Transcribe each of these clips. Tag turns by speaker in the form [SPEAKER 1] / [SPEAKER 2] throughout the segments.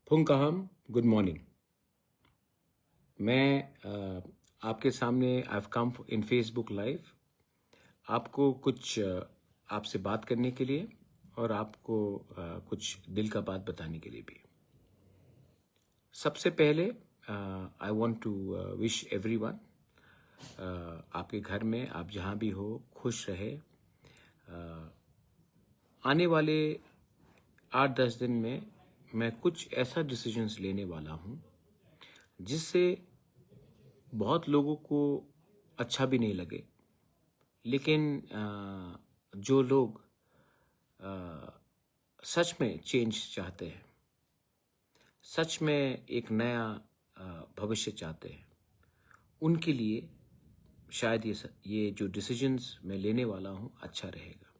[SPEAKER 1] फुंकाहम, good morning. मैं आपके सामने I have come in Facebook live आपको कुछ आपसे बात करने के लिए और आपको कुछ दिल का बात बताने के लिए भी। सबसे पहले I want to wish everyone आपके घर में आप जहाँ भी हो खुश रहे। आने वाले 8-10 दिन में मैं कुछ ऐसा डिसीजंस लेने वाला हूँ जिससे बहुत लोगों को अच्छा भी नहीं लगे, लेकिन जो लोग सच में चेंज चाहते हैं, सच में एक नया भविष्य चाहते हैं, उनके लिए शायद ये जो डिसीजंस मैं लेने वाला हूँ अच्छा रहेगा।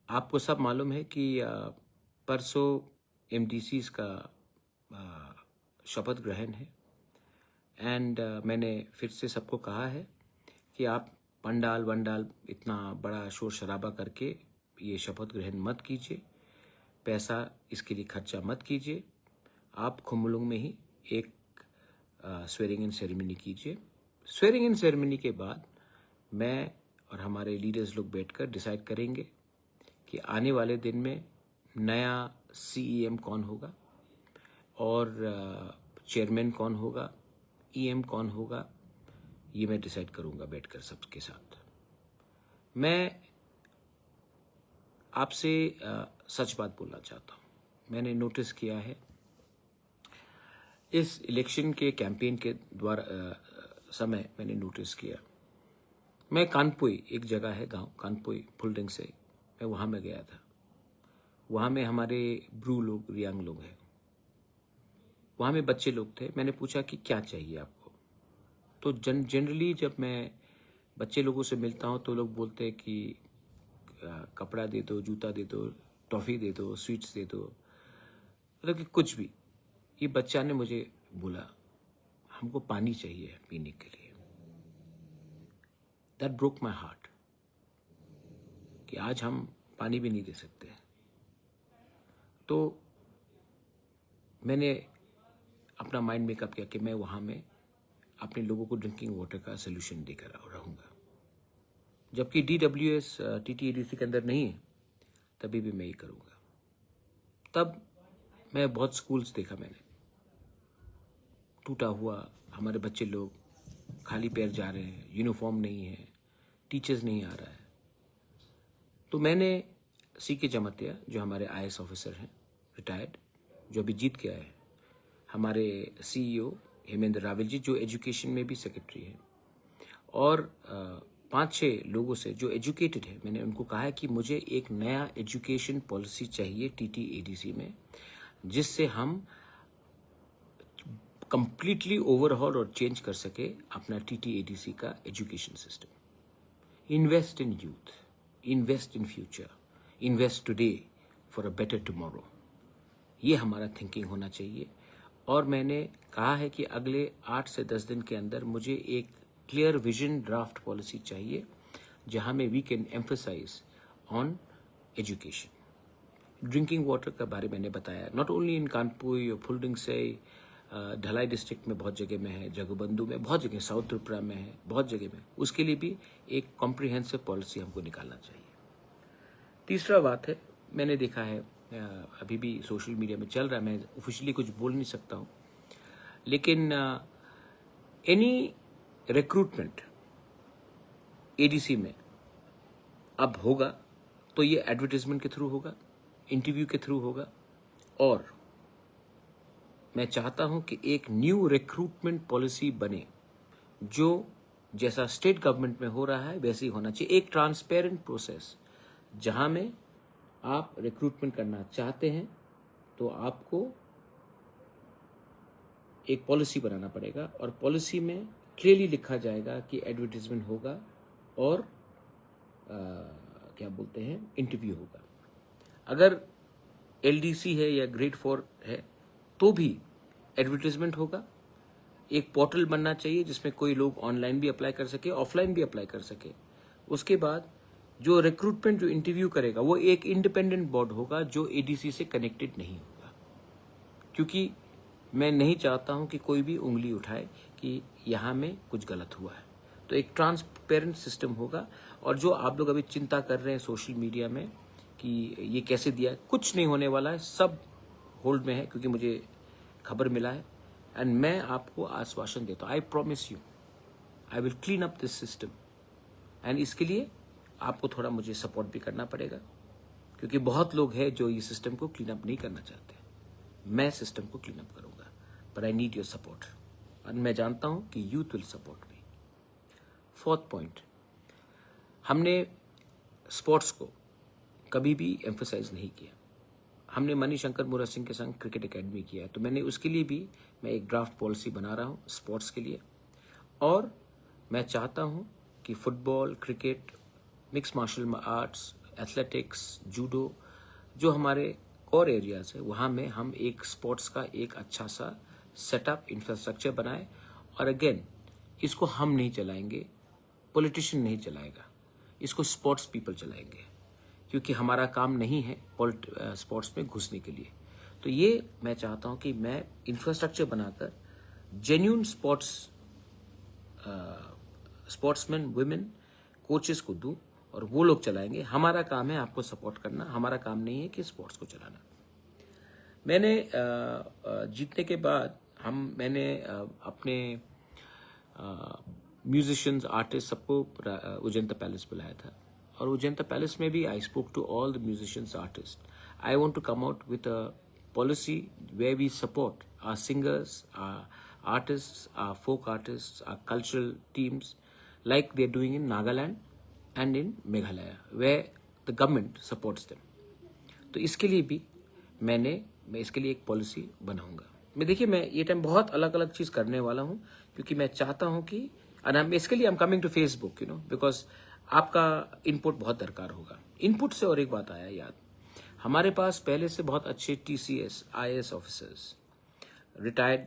[SPEAKER 1] आपको सब मालूम है कि परसों एमडीसीज का शपथ ग्रहण है एंड मैंने फिर से सबको कहा है कि आप पंडाल वंडाल इतना बड़ा शोर शराबा करके ये शपथ ग्रहण मत कीजिए, पैसा इसके लिए खर्चा मत कीजिए। आप खुम्बलुंग में ही एक स्वेरिंग इन सेरेमनी कीजिए। स्वेरिंग इन सेरेमनी के बाद मैं और हमारे लीडर्स लोग बैठकर डिसाइड करेंगे कि आने वाले दिन में नया सीईएम कौन होगा और चेयरमैन कौन होगा, ईएम कौन होगा, ये मैं डिसाइड करूंगा बैठकर सबके साथ। मैं आपसे सच बात बोलना चाहता हूँ। मैंने नोटिस किया है इस इलेक्शन के कैंपेन के द्वारा समय मैंने नोटिस किया, मैं कानपुई, एक जगह है गांव कानपुई फुलडिंग से, मैं वहाँ में गया था। वहाँ में हमारे ब्रू लोग, रियांग लोग हैं, वहाँ में बच्चे लोग थे। मैंने पूछा कि क्या चाहिए आपको, तो जनरली जब मैं बच्चे लोगों से मिलता हूँ तो लोग बोलते हैं कि कपड़ा दे दो, जूता दे दो, टॉफ़ी दे दो, स्वीट्स दे दो, मतलब कि कुछ भी। ये बच्चा ने मुझे बोला हमको पानी चाहिए पीने के लिए। दैट ब्रोक माई हार्ट कि आज हम पानी भी नहीं दे सकते। तो मैंने अपना माइंड मेकअप किया कि मैं वहाँ में अपने लोगों को ड्रिंकिंग वाटर का सोल्यूशन देकर रहूँगा। जबकि DWS TTADC के अंदर नहीं है, तभी भी मैं ये करूँगा। तब मैं बहुत स्कूल्स देखा, मैंने टूटा हुआ, हमारे बच्चे लोग खाली पैर जा रहे हैं, यूनिफॉर्म नहीं है, टीचर्स नहीं आ रहा है। तो मैंने CK जमतिया, जो हमारे IAS ऑफिसर हैं, रिटायर्ड, जो अभी जीत के आए हैं, हमारे CEO हेमेंद्र रावल जी, जो एजुकेशन में भी सेक्रेटरी हैं, और 5-6 लोगों से जो एजुकेटेड है, मैंने उनको कहा है कि मुझे एक नया एजुकेशन पॉलिसी चाहिए TTADC में, जिससे हम कंप्लीटली ओवरहॉल और चेंज कर सके अपना TTADC का education system. Invest in youth, invest in future, invest today for a better tomorrow, ये हमारा थिंकिंग होना चाहिए। और मैंने कहा है कि अगले 8 से 10 दिन के अंदर मुझे एक क्लियर विजन ड्राफ्ट पॉलिसी चाहिए, जहां में we can emphasize on education. Drinking water का बारे मैंने बताया, नॉट ओनली इन कानपुर और फुलडिंग से, ढलाई डिस्ट्रिक्ट में बहुत जगह में है, जगबंधु में बहुत जगह, साउथ त्रिपुरा में है, बहुत जगह में। उसके लिए भी एक कॉम्प्रिहेंसिव पॉलिसी हमको निकालना चाहिए। तीसरा बात है, मैंने देखा है अभी भी सोशल मीडिया में चल रहा है, मैं ऑफिशियली कुछ बोल नहीं सकता हूँ, लेकिन एनी रिक्रूटमेंट ADC में अब होगा तो ये एडवर्टाइजमेंट के थ्रू होगा, इंटरव्यू के थ्रू होगा। और मैं चाहता हूं कि एक न्यू रिक्रूटमेंट पॉलिसी बने, जो जैसा स्टेट गवर्नमेंट में हो रहा है वैसे ही होना चाहिए। एक ट्रांसपेरेंट प्रोसेस, जहां में आप रिक्रूटमेंट करना चाहते हैं तो आपको एक पॉलिसी बनाना पड़ेगा, और पॉलिसी में क्लियरली लिखा जाएगा कि एडवर्टाइजमेंट होगा और क्या बोलते हैं, इंटरव्यू होगा। अगर LDC है या ग्रेड 4 है तो भी एडवर्टाइजमेंट होगा। एक पोर्टल बनना चाहिए जिसमें कोई लोग ऑनलाइन भी अप्लाई कर सके, ऑफलाइन भी अप्लाई कर सके। उसके बाद जो रिक्रूटमेंट, जो इंटरव्यू करेगा, वो एक इंडिपेंडेंट बोर्ड होगा जो ADC से कनेक्टेड नहीं होगा। क्योंकि मैं नहीं चाहता हूं कि कोई भी उंगली उठाए कि यहाँ में कुछ गलत हुआ है। तो एक ट्रांसपेरेंट सिस्टम होगा। और जो आप लोग अभी चिंता कर रहे हैं सोशल मीडिया में कि ये कैसे दिया, कुछ नहीं होने वाला है, सब होल्ड में है, क्योंकि मुझे खबर मिला है। एंड मैं आपको आश्वासन देता हूँ, I promise you I will clean up this system. And इसके लिए आपको थोड़ा मुझे सपोर्ट भी करना पड़ेगा, क्योंकि बहुत लोग हैं जो ये सिस्टम को क्लीन अप नहीं करना चाहते। मैं सिस्टम को क्लीन अप करूंगा, but I need your support. और मैं जानता हूं कि youth will support me. Fourth point, हमने स्पोर्ट्स को कभी भी एम्फसाइज नहीं किया। हमने मणिशंकर मुरा सिंह के संग क्रिकेट एकेडमी किया है, तो मैंने उसके लिए भी मैं एक ड्राफ्ट पॉलिसी बना रहा हूँ स्पोर्ट्स के लिए। और मैं चाहता हूँ कि football, cricket, mix martial arts, athletics, judo, जो हमारे कोर एरियाज है, वहाँ में हम एक स्पोर्ट्स का एक अच्छा सा सेटअप, इंफ्रास्ट्रक्चर बनाए। और अगेन, इसको हम नहीं चलाएंगे, पॉलिटिशियन नहीं चलाएगा, इसको स्पोर्ट्स पीपल चलाएंगे, क्योंकि हमारा काम नहीं है स्पोर्ट्स में घुसने के लिए। तो ये मैं चाहता हूँ कि मैं इंफ्रास्ट्रक्चर बनाकर जेन्यून स्पोर्ट्समैन, वुमेन, कोचेस को दूं और वो लोग चलाएंगे। हमारा काम है आपको सपोर्ट करना, हमारा काम नहीं है कि स्पोर्ट्स को चलाना। मैंने जीतने के बाद मैंने अपने म्यूजिशियंस, आर्टिस्ट सबको उजंता पैलेस बुलाया था। और उजंता पैलेस में भी I spoke to all the musicians, artist. I want to come out with a policy where we support our singers, our artists, our folk artists, our cultural teams, like they're doing in Nagaland and in Meghalaya, where the government supports them. तो इसके लिए भी मैं इसके लिए एक policy बनाऊंगा। देखिए, मैं ये टाइम बहुत अलग अलग चीज करने वाला हूँ, क्योंकि मैं चाहता हूँ कि इसके लिए I am coming to Facebook, because आपका इनपुट बहुत दरकार होगा। इनपुट से और एक बात आया याद, हमारे पास पहले से बहुत अच्छे TCS, IAS officers, retired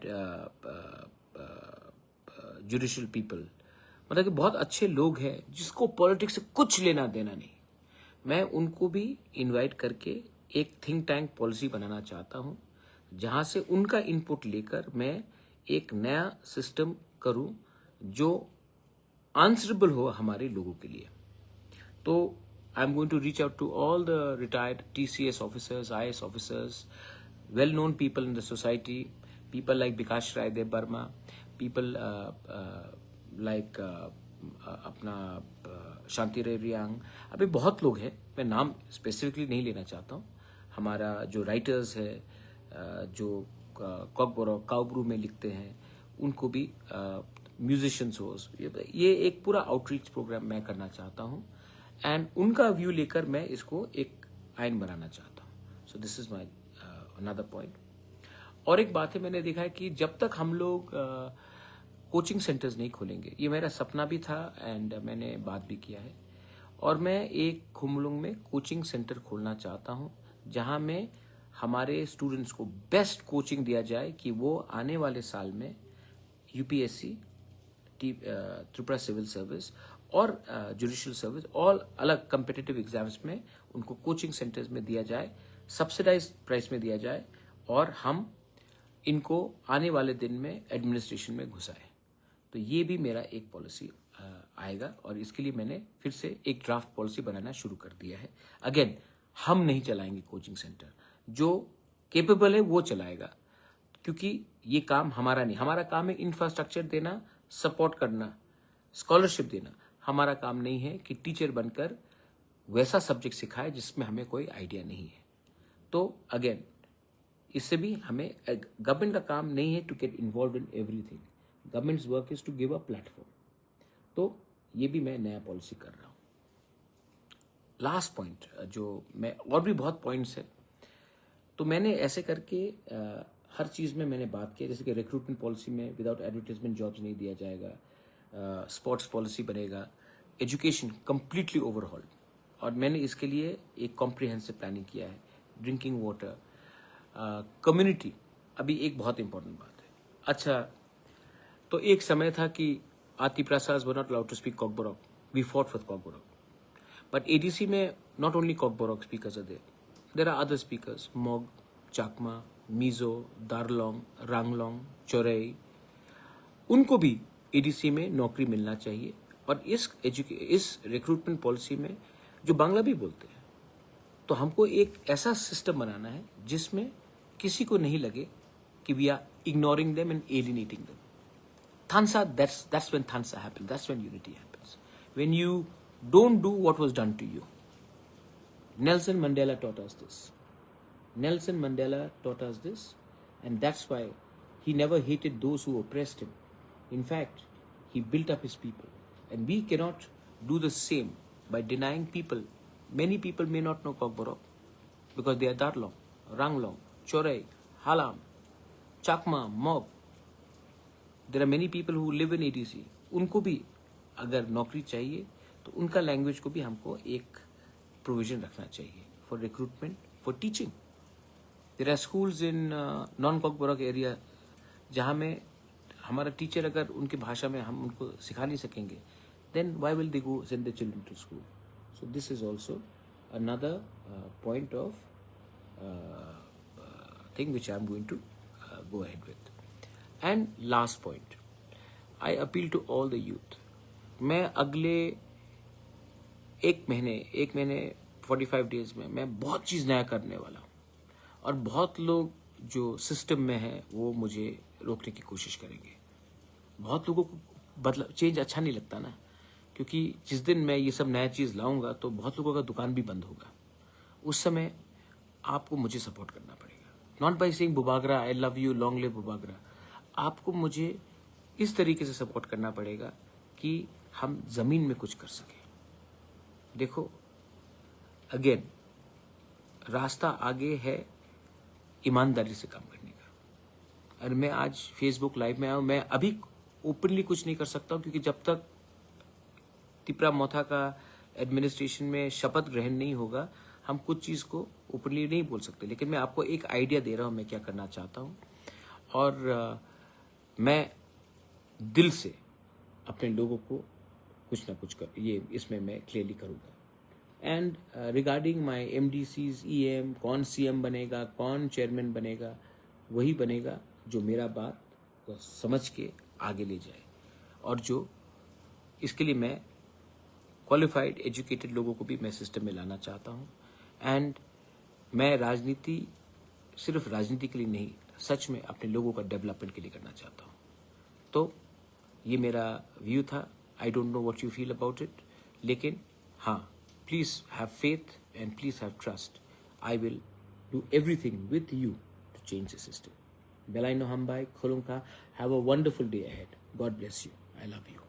[SPEAKER 1] judicial people, मतलब कि बहुत अच्छे लोग हैं जिसको पॉलिटिक्स से कुछ लेना देना नहीं। मैं उनको भी इनवाइट करके एक थिंक टैंक पॉलिसी बनाना चाहता हूं, जहां से उनका इनपुट लेकर मैं एक नया सिस्टम करूं जो आंसरेबल हो हमारे लोगों के लिए। तो I'm going to reach out to all the retired TCS officers, IAS officers, well-known people in the society, people like Bikash Rai Dev Burma, people like अपना शांति रे रियांग, अभी बहुत लोग हैं, मैं नाम स्पेसिफिकली नहीं लेना चाहता हूँ। हमारा जो राइटर्स है, जो कॉकबोरो काउब्रू में लिखते हैं, उनको भी म्यूजिशियंस हो, ये एक पूरा आउटरीच प्रोग्राम मैं करना चाहता हूँ। एंड उनका व्यू लेकर मैं इसको एक आइन बनाना चाहता हूँ। So this is my another point. और एक बात है, मैंने देखा है कि जब तक हम लोग कोचिंग सेंटर्स नहीं खोलेंगे, ये मेरा सपना भी था एंड मैंने बात भी किया है, और मैं एक खुमलुंग में कोचिंग सेंटर खोलना चाहता हूँ, जहाँ में हमारे स्टूडेंट्स को बेस्ट कोचिंग दिया जाए कि वो आने वाले साल में UPSC, त्रिपुरा सिविल सर्विस और जुडिशियल सर्विस, और अलग कम्पिटिटिव एग्जाम्स में उनको कोचिंग सेंटर्स में दिया जाए, सब्सिडाइज प्राइस में दिया जाए, और हम इनको आने वाले दिन में एडमिनिस्ट्रेशन में घुसाए। तो ये भी मेरा एक पॉलिसी आएगा, और इसके लिए मैंने फिर से एक ड्राफ्ट पॉलिसी बनाना शुरू कर दिया है। अगेन, हम नहीं चलाएंगे कोचिंग सेंटर, जो केपेबल है वो चलाएगा, क्योंकि ये काम हमारा नहीं। हमारा काम है इंफ्रास्ट्रक्चर देना, सपोर्ट करना, स्कॉलरशिप देना। हमारा काम नहीं है कि टीचर बनकर वैसा सब्जेक्ट सिखाए जिसमें हमें कोई आइडिया नहीं है। तो अगेन, इससे भी हमें, गवर्नमेंट का काम नहीं है to get involve in everything, governments work is to give a platform. तो ये भी मैं नया पॉलिसी कर रहा हूँ। लास्ट पॉइंट, जो मैं, और भी बहुत पॉइंट्स है, तो मैंने ऐसे करके हर चीज़ में मैंने बात की, जैसे कि रिक्रूटमेंट पॉलिसी में विदाउट एडवर्टाइजमेंट जॉब्स नहीं दिया जाएगा, स्पोर्ट्स पॉलिसी बनेगा, एजुकेशन कंप्लीटली ओवरहॉल, और मैंने इसके लिए एक कॉम्प्रिहेंसिव प्लानिंग किया है। ड्रिंकिंग वाटर, कम्युनिटी, अभी एक बहुत इंपॉर्टेंट बात है। अच्छा, तो एक समय था कि आती प्रसाद were not allowed to speak Kokborok, we fought for Kokborok, but ADC में not only Kokborok speakers are there are other speakers, Mog, Chakma, Mizo, दारलोंग, Ranglong, Chaurai, उनको भी एडीसी में नौकरी मिलना चाहिए। और इस रिक्रूटमेंट पॉलिसी में जो बांग्ला भी बोलते हैं, तो हमको एक ऐसा सिस्टम बनाना है जिसमें किसी को नहीं लगे कि we are ignoring them and alienating them. Tansa, that's when Tansa happens. That's when unity happens. When you don't do what was done to you. Nelson Mandela taught us this. Nelson Mandela taught us this, and that's why he never hated those who oppressed him. In fact, he built up his people. And we cannot do the same by denying people. Many people may not know Kokborok because they are Darlong, Ranglong, Chorei, Halam, Chakma, Mob. There are many people who live in ATC. उनको भी अगर नौकरी चाहिए तो उनका language को भी हमको एक प्रोविजन रखना चाहिए for recruitment, for teaching. There are schools in non Kokborok area जहाँ में हमारा टीचर अगर उनकी भाषा में हम उनको सिखा नहीं सकेंगे, then why will they go send their children to school? So this is also another point of thing which I am going to go ahead with. And last point, I appeal to all the youth. मैं अगले एक महीने 45 days में मैं बहुत चीज़ नया करने वाला हूँ, और बहुत लोग जो सिस्टम में हैं वो मुझे रोकने की कोशिश करेंगे. बहुत लोगों को बदलाव, चेंज अच्छा नहीं लगता ना, क्योंकि जिस दिन मैं ये सब नया चीज़ लाऊंगा तो बहुत लोगों का दुकान भी बंद होगा. उस समय आपको मुझे सपोर्ट करना पड़ेगा. Not by saying Bubagra I love you, long live Bubagra. आपको मुझे इस तरीके से सपोर्ट करना पड़ेगा कि हम ज़मीन में कुछ कर सकें. देखो, अगेन रास्ता आगे है ईमानदारी से काम करने का. और मैं आज फेसबुक लाइव में आया हूँ. मैं अभी ओपनली कुछ नहीं कर सकता हूँ क्योंकि जब तक तिपरा मोथा का एडमिनिस्ट्रेशन में शपथ ग्रहण नहीं होगा हम कुछ चीज़ को ओपनली नहीं बोल सकते. लेकिन मैं आपको एक आइडिया दे रहा हूँ मैं क्या करना चाहता हूँ, और मैं दिल से अपने लोगों को कुछ ना कुछ कर ये इसमें मैं क्लियरली करूँगा. And regarding my MDCs, EM, कौन CM बनेगा, कौन चेयरमैन बनेगा, वही बनेगा जो मेरा बात को समझ के आगे ले जाए, और जो इसके लिए मैं क्वालिफाइड एजुकेटेड लोगों को भी मैं सिस्टम में लाना चाहता हूँ. एंड मैं राजनीति सिर्फ राजनीति के लिए नहीं, सच में अपने लोगों का डेवलपमेंट के लिए करना चाहता हूँ. तो ये मेरा व्यू था. I don't know what you feel about it, लेकिन हाँ, please have faith and please have trust. I will do everything with you to change the system. Belaino Hambai, Khulunka, have a wonderful day ahead. God bless you. I love you.